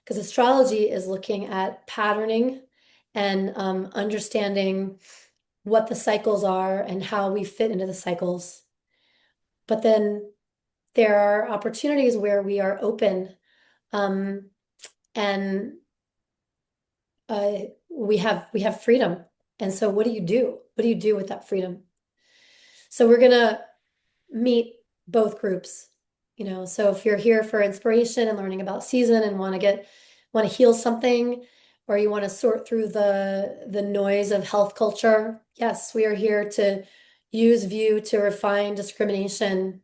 because astrology is looking at patterning and understanding what the cycles are and how we fit into the cycles. But then there are opportunities where we are open, um, and uh, we have freedom. And so, what do you do? What do you do with that freedom? So we're gonna meet both groups, so if you're here for inspiration and learning about season and want to heal something, or you want to sort through the noise of health culture, yes, we are here to use view to refine discrimination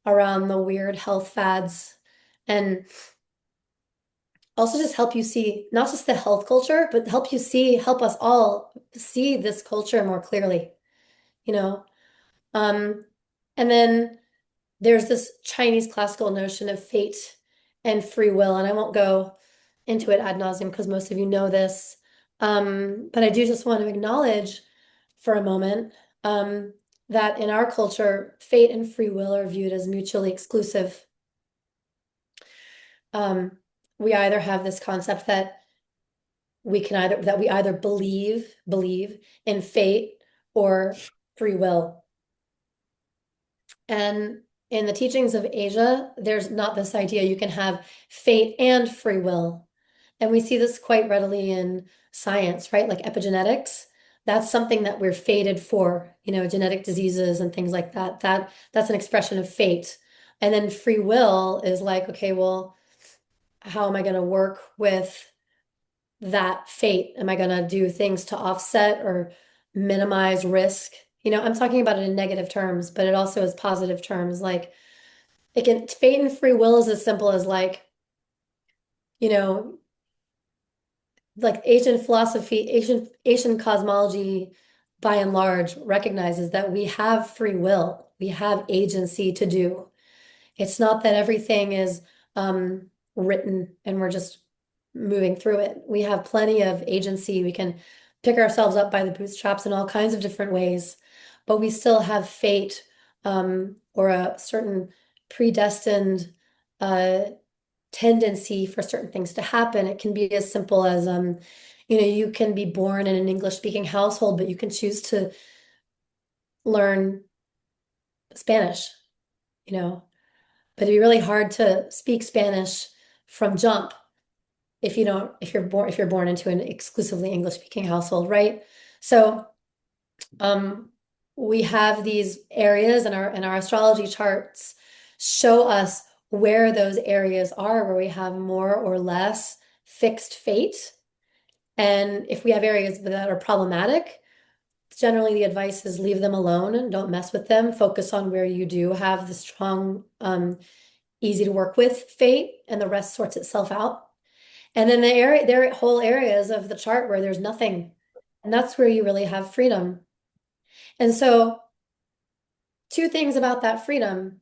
around the weird health fads, and also just help you see not just the health culture, but help us all see this culture more clearly, you know. Um, and then there's this Chinese classical notion of fate and free will, and I won't go into it ad nauseum because most of you know this. But I do just want to acknowledge for a moment that in our culture, fate and free will are viewed as mutually exclusive. Um, we either have this concept that we either believe in fate or free will. And in the teachings of Asia, there's not this idea you can have fate and free will. And we see this quite readily in science, right? Like epigenetics. That's something that we're fated for, genetic diseases and things like that. That's an expression of fate. And then free will is like, okay, well, how am I going to work with that fate? Am I going to do things to offset or minimize risk? I'm talking about it in negative terms, but it also is positive terms. Like fate and free will is as simple as you know, like Asian philosophy, Asian cosmology by and large recognizes that we have free will. We have agency to do. It's not that everything is written and we're just moving through it. We have plenty of agency. We can pick ourselves up by the bootstraps in all kinds of different ways, but we still have fate, or a certain predestined uh, tendency for certain things to happen. It can be as simple as, you can be born in an English speaking household, but you can choose to learn Spanish, you know. But it'd be really hard to speak Spanish from jump if you're born into an exclusively English speaking household, right? So um, we have these areas, and our astrology charts show us where those areas are, where we have more or less fixed fate. And if we have areas that are problematic, generally the advice is leave them alone, don't mess with them, focus on where you do have the strong, easy to work with fate, and the rest sorts itself out. And then there are whole areas of the chart where there's nothing, and that's where you really have freedom. And so, two things about that freedom.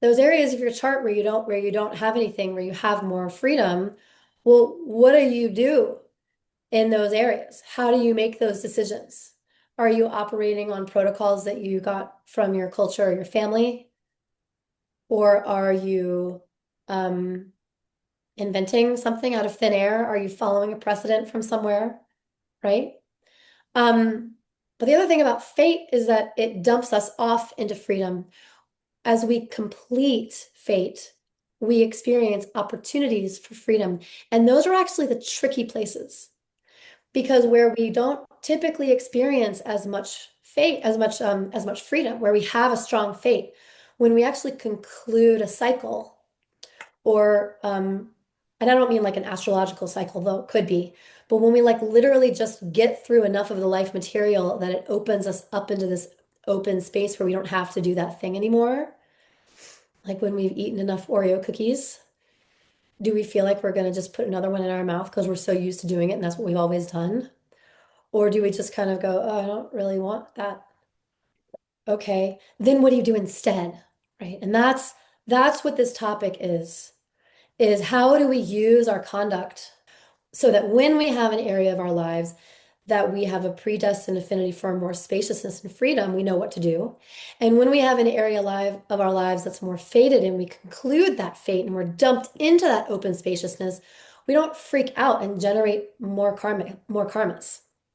Those areas of your chart where you don't have anything, where you have more freedom, well, what do you do in those areas? How do you make those decisions? Are you operating on protocols that you got from your culture or your family? Or are you um, inventing something out of thin air? Are you following a precedent from somewhere? Right? Um, but the other thing about fate is that it dumps us off into freedom. As we complete fate, we experience opportunities for freedom. And those are actually the tricky places, because where we don't typically experience as much fate, as much freedom, where we have a strong fate, when we actually conclude a cycle, or and I don't mean like an astrological cycle, though it could be, but when we like literally just get through enough of the life material that it opens us up into this open space where we don't have to do that thing anymore. Like when we've eaten enough Oreo cookies, do we feel like we're going to just put another one in our mouth because we're so used to doing it and that's what we've always done? Or do we just kind of go, oh, I don't really want that? Okay, then what do you do instead? Right? And that's what this topic is how do we use our conduct so that when we have an area of our lives that we have a predestined affinity for more spaciousness and freedom, we know what to do. And when we have an area of our lives that's more fated and we conclude that fate and we're dumped into that open spaciousness, we don't freak out and generate more karmas.